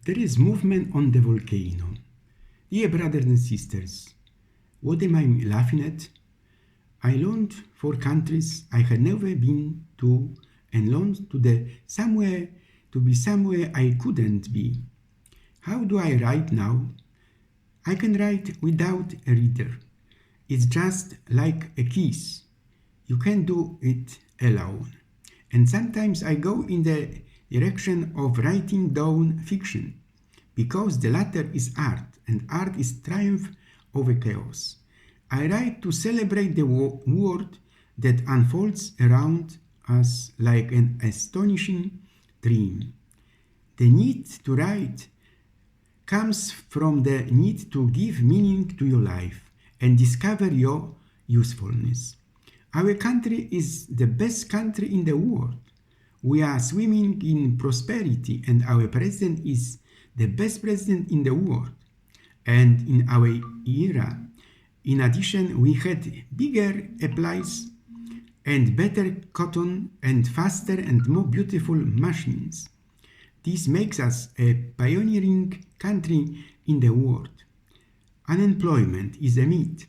There is movement on the volcano. Dear brothers and sisters, what am I laughing at? I longed for countries I had never been to and longed to be somewhere I couldn't be. How do I write now? I can write without a reader. It's just like a kiss. You can do it alone. And sometimes I go in the direction of writing down fiction, because the latter is art, and art is triumph over chaos. I write to celebrate the world that unfolds around us like an astonishing dream. The need to write comes from the need to give meaning to your life and discover your usefulness. Our country is the best country in the world. We are swimming in prosperity, and our president is the best president in the world. And in our era, in addition, we had bigger applies and better cotton and faster and more beautiful machines. This makes us a pioneering country in the world. Unemployment is a myth.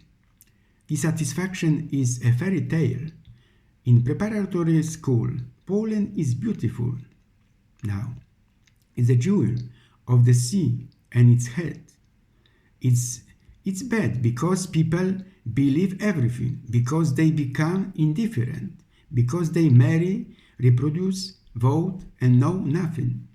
Dissatisfaction is a fairy tale. In preparatory school, Poland is beautiful. Now, it's a jewel of the sea and its head. It's bad because people believe everything, because they become indifferent, because they marry, reproduce, vote, and know nothing.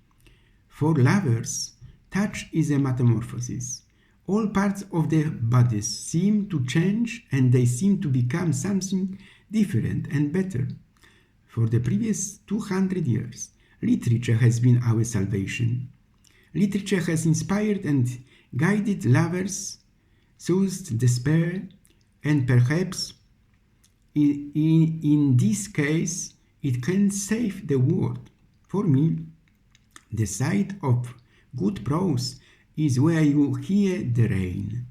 For lovers, touch is a metamorphosis. All parts of their bodies seem to change, and they seem to become something different and better. For the previous 200 years, literature has been our salvation. Literature has inspired and guided lovers, soothed despair, and perhaps in this case it can save the world. For me, the side of good prose is where you hear the rain.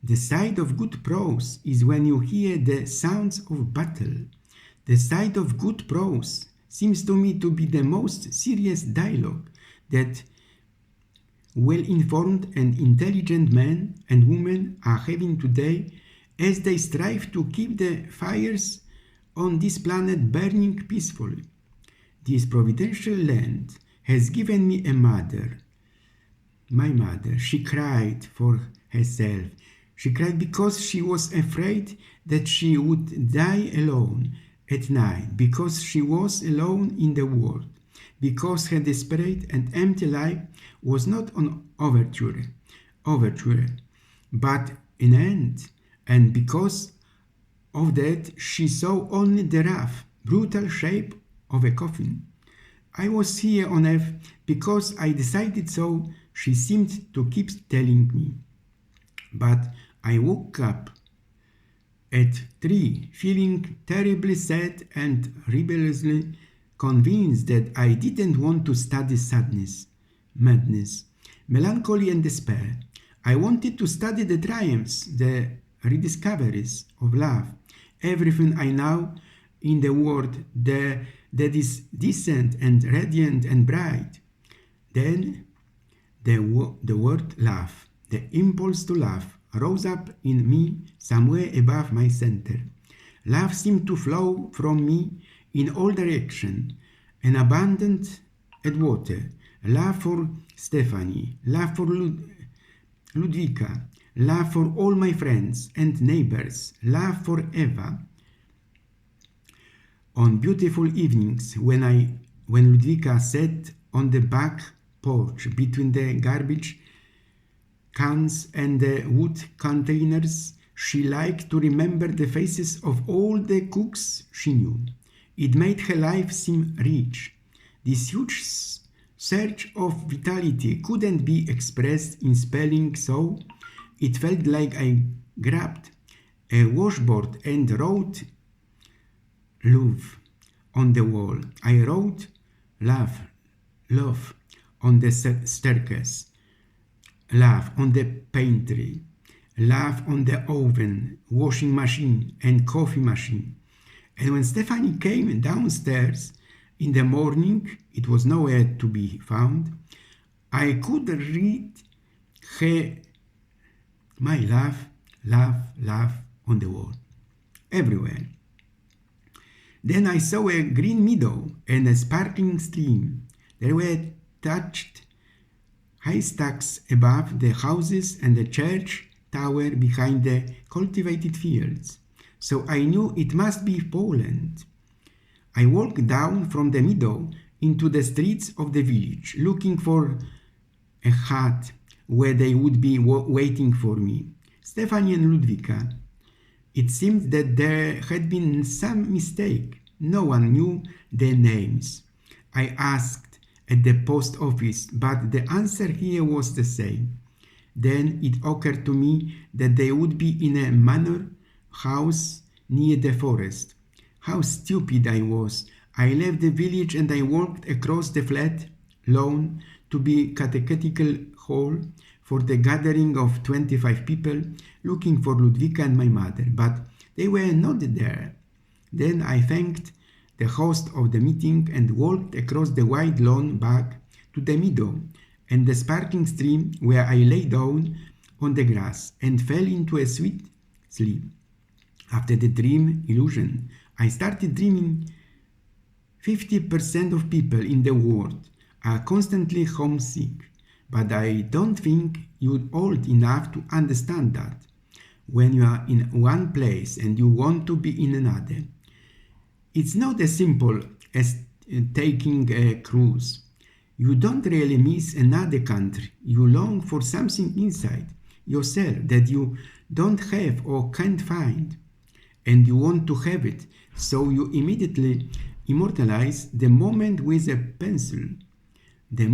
The side of good prose is when you hear the sounds of battle. The side of good prose seems to me to be the most serious dialogue that well-informed and intelligent men and women are having today as they strive to keep the fires on this planet burning peacefully. This providential land has given me a mother. My mother, she cried for herself. She cried because she was afraid that she would die alone at night, because she was alone in the world, because her desperate and empty life was not an overture, but an end, and because of that she saw only the rough, brutal shape of a coffin. I was here on earth because I decided so, she seemed to keep telling me. But I woke up at 3, feeling terribly sad and rebelliously convinced that I didn't want to study sadness, madness, melancholy and despair. I wanted to study the triumphs, the rediscoveries of love, everything I know in the world that is decent and radiant and bright. Then the word love, the impulse to love, rose up in me somewhere above my center. Love seemed to flow from me in all directions, an abundant as water. Love for Stephanie, love for Ludwika, love for all my friends and neighbors, love for Eva. On beautiful evenings when Ludwika sat on the back porch between the garbage cans and the wood containers, she liked to remember the faces of all the cooks she knew. It made her life seem rich. This huge surge of vitality couldn't be expressed in spelling, so it felt like I grabbed a washboard and wrote love on the wall. I wrote love on the staircase, love on the pantry, love on the oven, washing machine and coffee machine. And when Stephanie came downstairs in the morning, it was nowhere to be found, I could read my laugh on the wall, everywhere. Then I saw a green meadow and a sparkling stream. There were thatched haystacks above the houses and the church tower behind the cultivated fields. So I knew it must be Poland. I walked down from the meadow into the streets of the village, looking for a hut where they would be waiting for me. Stephanie and Ludwika. It seemed that there had been some mistake. No one knew their names. I asked at the post office, but the answer here was the same. Then it occurred to me that they would be in a manor house near the forest. How stupid I was. I left the village and I walked across the flat lawn to the catechetical hall for the gathering of 25 people, looking for Ludwika and my mother, but they were not there. Then I thanked the host of the meeting and walked across the wide lawn back to the meadow and the sparkling stream, where I lay down on the grass and fell into a sweet sleep. After the dream illusion, I started dreaming 50% of people in the world are constantly homesick, but I don't think you're old enough to understand that. When you are in one place and you want to be in another, it's not as simple as taking a cruise. You don't really miss another country. You long for something inside yourself that you don't have or can't find, and you want to have it, so you immediately immortalize the moment with a pencil. The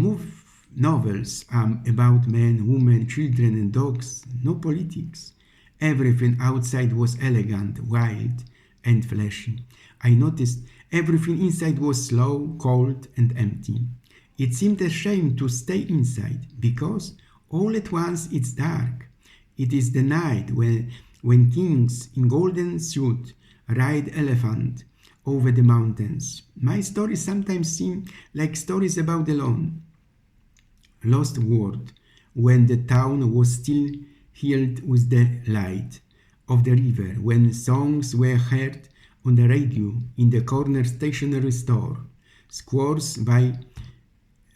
novels are about men, women, children, and dogs, no politics. Everything outside was elegant, wild, and flashy. I noticed everything inside was slow, cold, and empty. It seemed a shame to stay inside, because all at once it's dark. It is the night when kings in golden suit ride elephant over the mountains. My stories sometimes seem like stories about the lost world, when the town was still filled with the light of the river, when songs were heard on the radio in the corner stationery store, scores by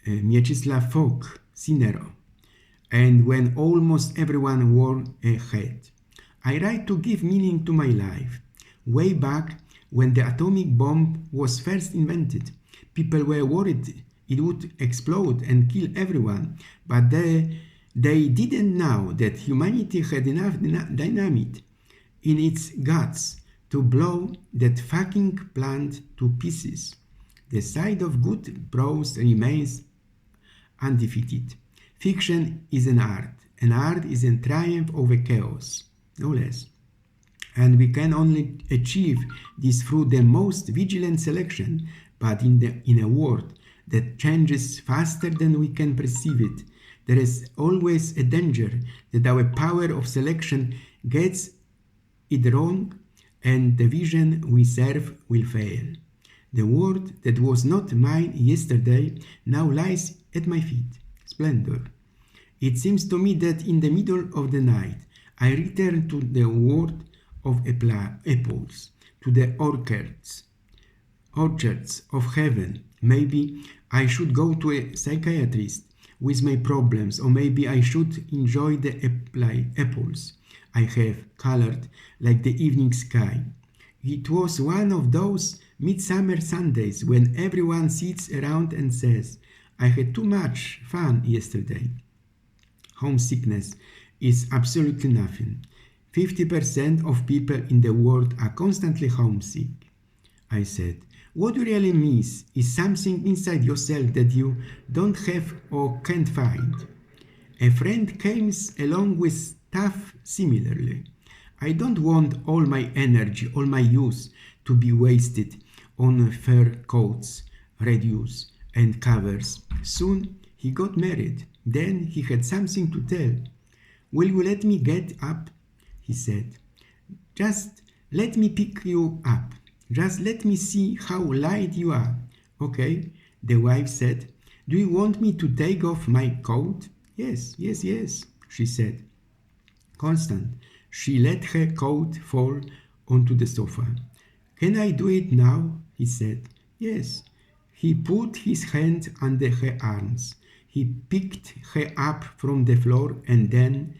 Mieczysław Folk, Cinero, and when almost everyone wore a hat. I write to give meaning to my life. Way back when the atomic bomb was first invented, people were worried it would explode and kill everyone, but they didn't know that humanity had enough dynamite in its guts to blow that fucking plant to pieces. The side of good prose remains undefeated. Fiction is an art, and art is a triumph over chaos, no less. And we can only achieve this through the most vigilant selection, but in a world that changes faster than we can perceive it, there is always a danger that our power of selection gets it wrong and the vision we serve will fail. The world that was not mine yesterday now lies at my feet. Splendor. It seems to me that in the middle of the night I return to the world of apples, to the orchards of heaven. Maybe I should go to a psychiatrist with my problems, or maybe I should enjoy the apples I have colored like the evening sky. It was one of those midsummer Sundays when everyone sits around and says, I had too much fun yesterday. Homesickness is absolutely nothing. 50% of people in the world are constantly homesick. I said, what you really miss is something inside yourself that you don't have or can't find. A friend comes along with stuff similarly. I don't want all my energy, all my youth to be wasted on fur coats, radios, and covers. Soon he got married. Then he had something to tell. Will you let me get up? He said. Just let me pick you up. Just let me see how light you are. Okay, the wife said. Do you want me to take off my coat? Yes, yes, yes, she said. Constant. She let her coat fall onto the sofa. Can I do it now? He said. Yes. He put his hand under her arms. He picked her up from the floor and then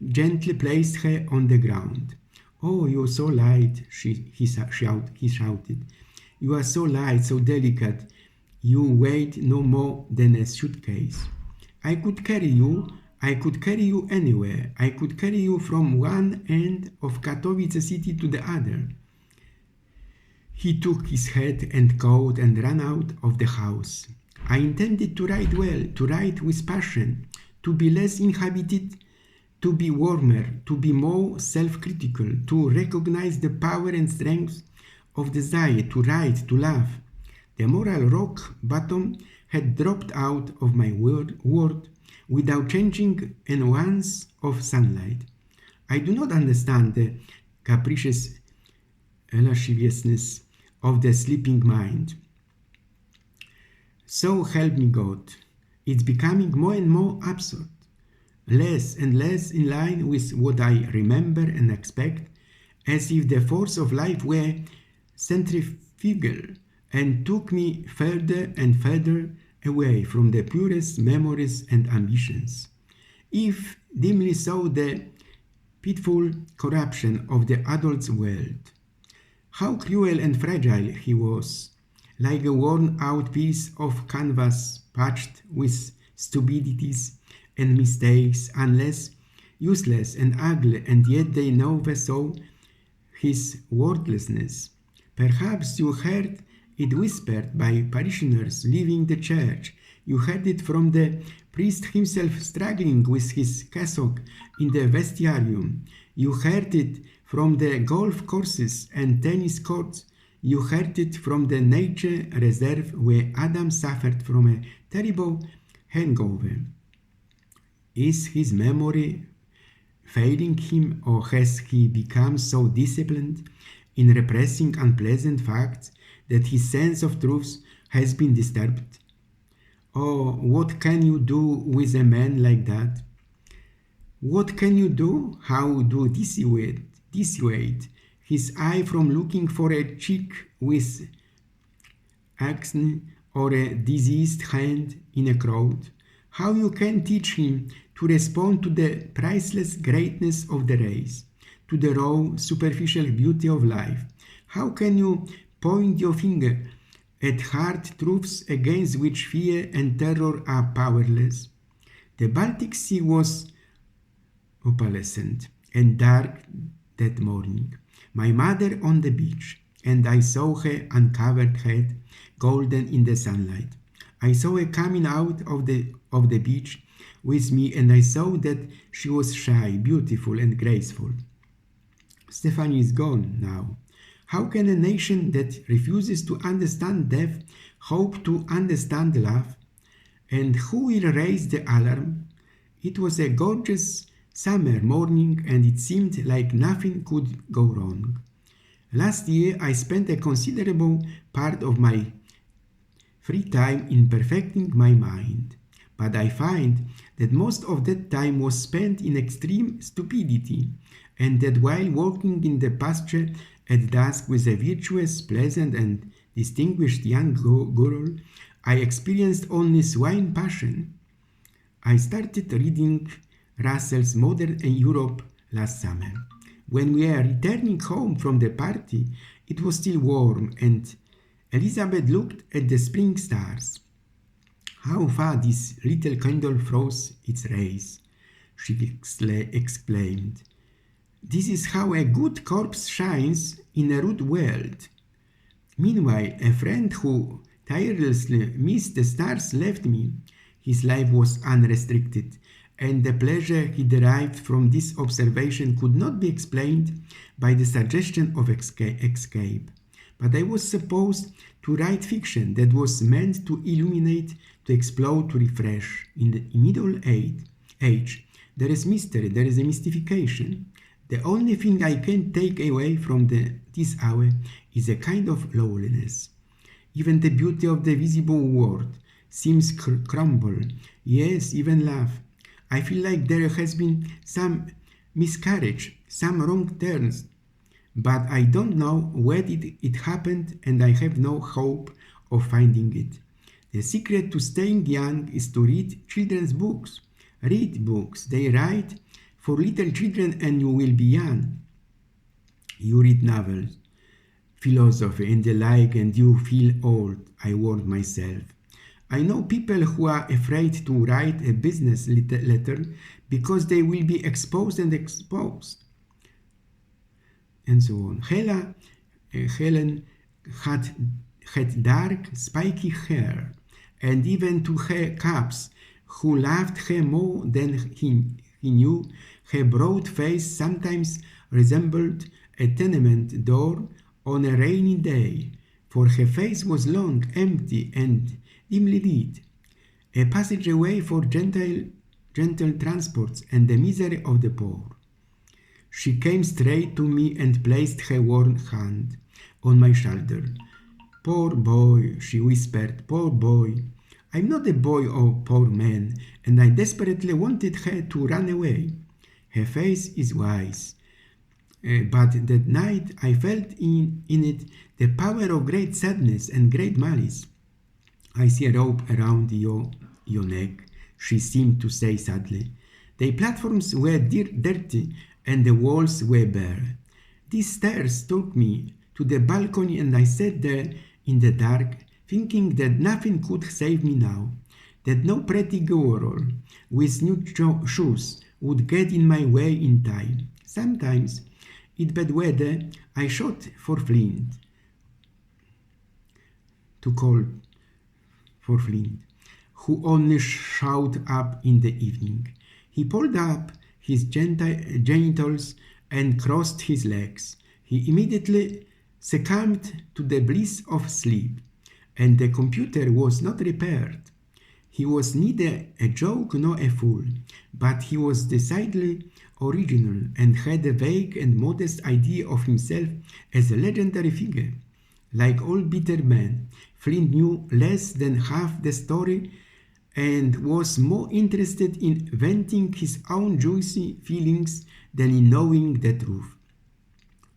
gently placed her on the ground. Oh, you're so light, he shouted. You are so light, so delicate. You weigh no more than a suitcase. I could carry you anywhere. I could carry you from one end of Katowice city to the other. He took his hat and coat and ran out of the house. I intended to write well, to write with passion, to be less inhibited, to be warmer, to be more self-critical, to recognize the power and strength of desire, to write, to laugh. The moral rock bottom had dropped out of my world without changing an ounce of sunlight. I do not understand the capricious lasciviousness of the sleeping mind. So help me God, it's becoming more and more absurd, less and less in line with what I remember and expect, as if the force of life were centrifugal and took me further and further away from the purest memories and ambitions. If dimly saw the pitiful corruption of the adult's world. How cruel and fragile he was, like a worn-out piece of canvas patched with stupidities and mistakes, unless useless and ugly, and yet they never saw his worthlessness. Perhaps you heard it whispered by parishioners leaving the church. You heard it from the priest himself struggling with his cassock in the vestiarium. You heard it from the golf courses and tennis courts. You heard it from the nature reserve where Adam suffered from a terrible hangover. Is his memory failing him, or has he become so disciplined in repressing unpleasant facts that his sense of truth has been disturbed? Oh, what can you do with a man like that? What can you do? How do dissuade his eye from looking for a chick with acne or a diseased hand in a crowd? How you can teach him to respond to the priceless greatness of the race, to the raw, superficial beauty of life? How can you point your finger at hard truths against which fear and terror are powerless? The Baltic Sea was opalescent and dark that morning. My mother on the beach, and I saw her uncovered head golden in the sunlight. I saw her coming out of the beach with me, and I saw that she was shy, beautiful, and graceful. Stephanie is gone now. How can a nation that refuses to understand death hope to understand love? And who will raise the alarm? It was a gorgeous summer morning, and it seemed like nothing could go wrong. Last year I spent a considerable part of my free time in perfecting my mind, but I find that most of that time was spent in extreme stupidity, and that while walking in the pasture at dusk with a virtuous, pleasant, and distinguished young girl, I experienced only swine passion. I started reading Russell's Modern Europe last summer. When we were returning home from the party, it was still warm, and Elizabeth looked at the spring stars. How far this little candle throws its rays, she exclaimed. This is how a good corpse shines in a rude world. Meanwhile, a friend who tirelessly missed the stars left me. His life was unrestricted, and the pleasure he derived from this observation could not be explained by the suggestion of escape. But I was supposed to write fiction that was meant to illuminate, to explode, to refresh. In the middle age, there is mystery, there is a mystification. The only thing I can take away from this hour is a kind of loneliness. Even the beauty of the visible world seems crumble. Yes, even laugh. I feel like there has been some miscarriage, some wrong turns, but I don't know where it happened and I have no hope of finding it. The secret to staying young is to read children's books. Read books. They write for little children and you will be young. You read novels, philosophy and the like and you feel old, I warned myself. I know people who are afraid to write a business letter because they will be exposed and exposed. And so on. Helen had dark, spiky hair, and even to her cubs, who loved her more than he knew, her broad face sometimes resembled a tenement door on a rainy day, for her face was long, empty, and dimly lit, a passageway for gentle transports and the misery of the poor. She came straight to me and placed her warm hand on my shoulder. Poor boy, she whispered, poor boy. I'm not a boy or poor man, and I desperately wanted her to run away. Her face is wise. But that night I felt in it the power of great sadness and great malice. I see a rope around your neck, she seemed to say sadly. The platforms were dirty and the walls were bare. These stairs took me to the balcony and I sat there in the dark, thinking that nothing could save me now, that no pretty girl with new shoes would get in my way in time. Sometimes, in bad weather, I shot for Flint, to call for Flint, who only showed up in the evening. He pulled up his genitals and crossed his legs. He immediately succumbed to the bliss of sleep, and the computer was not repaired. He was neither a joke nor a fool, but he was decidedly original and had a vague and modest idea of himself as a legendary figure. Like all bitter men, Flint knew less than half the story and was more interested in venting his own juicy feelings than in knowing the truth.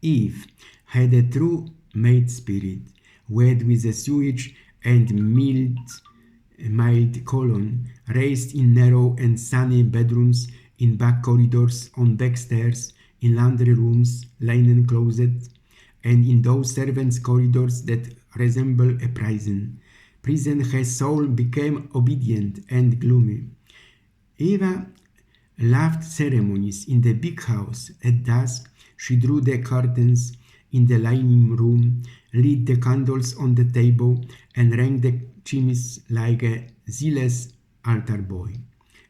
Eve had a true maid spirit, wed with a sewage and mild colon, raised in narrow and sunny bedrooms, in back corridors, on back stairs, in laundry rooms, linen closets, and in those servants' corridors that resemble a prison. Her soul became obedient and gloomy. Eva loved ceremonies in the big house. At dusk, she drew the curtains in the dining room, lit the candles on the table, and rang the chimes like a zealous altar boy.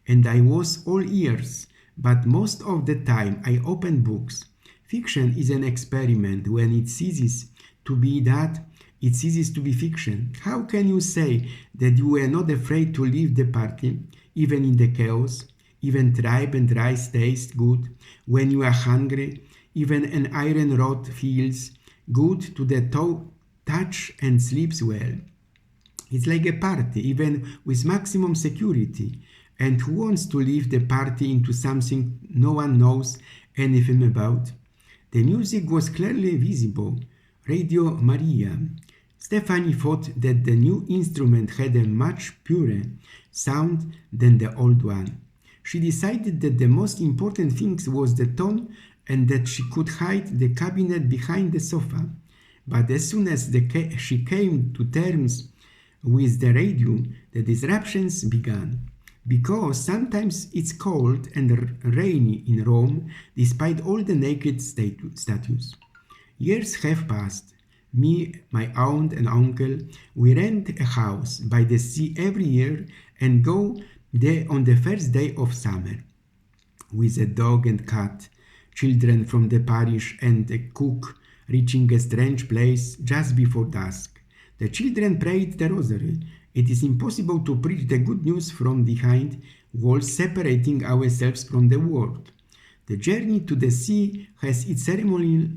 And I was all ears, but most of the time I opened books. Fiction is an experiment. When it ceases to be that, it ceases to be fiction. How can you say that you were not afraid to leave the party, even in the chaos? Even tripe and rice taste good when you are hungry. Even an iron rod feels good to the touch and sleeps well. It's like a party, even with maximum security. And who wants to leave the party into something no one knows anything about? The music was clearly visible. Radio Maria. Stephanie thought that the new instrument had a much purer sound than the old one. She decided that the most important thing was the tone and that she could hide the cabinet behind the sofa. But as soon as she came to terms with the radio, the disruptions began. Because sometimes it's cold and rainy in Rome, despite all the naked statues. Years have passed. Me, my aunt and uncle, we rent a house by the sea every year and go there on the first day of summer. With a dog and cat, children from the parish and a cook reaching a strange place just before dusk. The children prayed the rosary. It is impossible to preach the good news from behind walls separating ourselves from the world. The journey to the sea has its ceremonial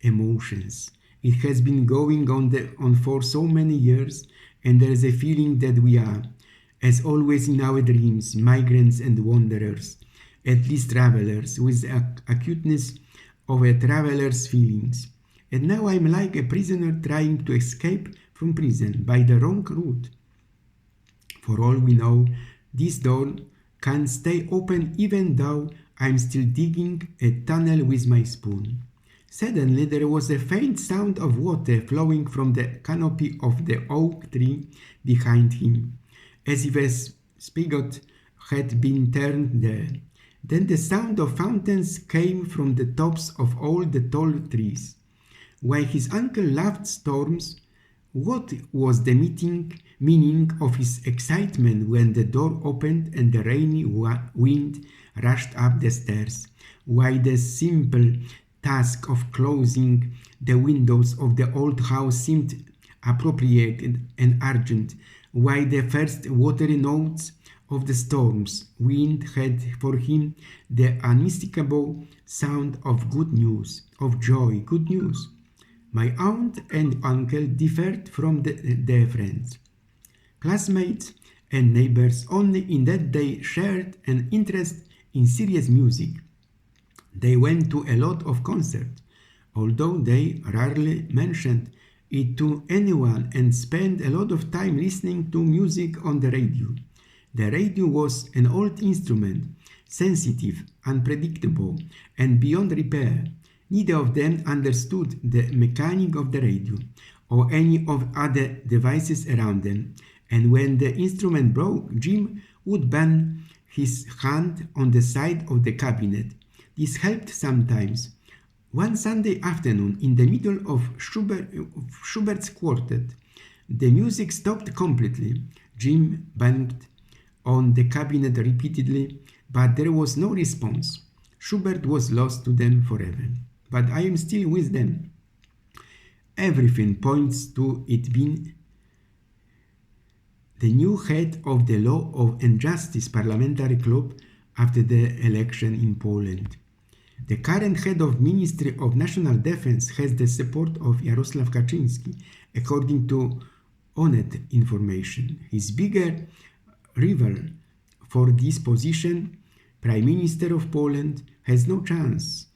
emotions. It has been going on for so many years, and there is a feeling that we are as always in our dreams, migrants and wanderers, at least travelers, with the acuteness of a traveler's feelings. And now I'm like a prisoner trying to escape from prison by the wrong route. For all we know, this door can stay open even though I'm still digging a tunnel with my spoon. Suddenly there was a faint sound of water flowing from the canopy of the oak tree behind him, as if a spigot had been turned there. Then the sound of fountains came from the tops of all the tall trees. While his uncle laughed storms, what was the meaning of his excitement when the door opened and the rainy wind rushed up the stairs? Why the simple task of closing the windows of the old house seemed appropriate and urgent? Why the first watery notes of the storm's wind had for him the unmistakable sound of good news, of joy, good news? My aunt and uncle differed from their friends, classmates, and neighbors only in that they shared an interest in serious music. They went to a lot of concerts, although they rarely mentioned it to anyone, and spent a lot of time listening to music on the radio. The radio was an old instrument, sensitive, unpredictable, and beyond repair. Neither of them understood the mechanic of the radio or any of other devices around them, and when the instrument broke, Jim would bang his hand on the side of the cabinet. This helped sometimes. One Sunday afternoon, in the middle of Schubert's quartet, the music stopped completely. Jim banged on the cabinet repeatedly, but there was no response. Schubert was lost to them forever. But I am still with them. Everything points to it being the new head of the Law and Justice Parliamentary Club after the election in Poland. The current head of Ministry of National Defense has the support of Jarosław Kaczyński, according to Onet information. His bigger rival for this position, Prime Minister of Poland, has no chance.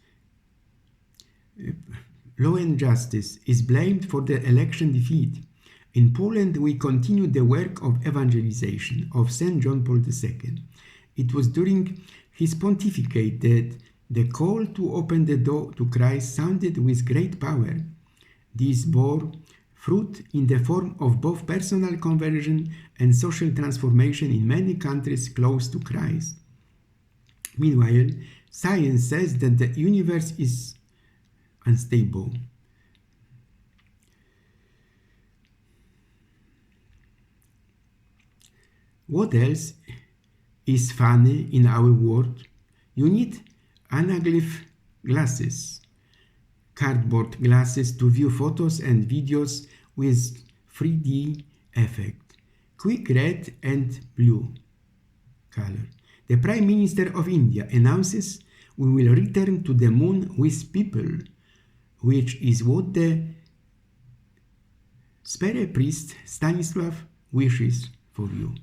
Law and Justice is blamed for the election defeat. In Poland, we continue the work of evangelization of St. John Paul II. It was during his pontificate that the call to open the door to Christ sounded with great power. This bore fruit in the form of both personal conversion and social transformation in many countries close to Christ. Meanwhile, science says that the universe is unstable. What else is funny in our world? You need anaglyph glasses, cardboard glasses to view photos and videos with 3D effect, quick red and blue color. The Prime Minister of India announces we will return to the moon with people, which is what the Spere priest Stanislav wishes for you.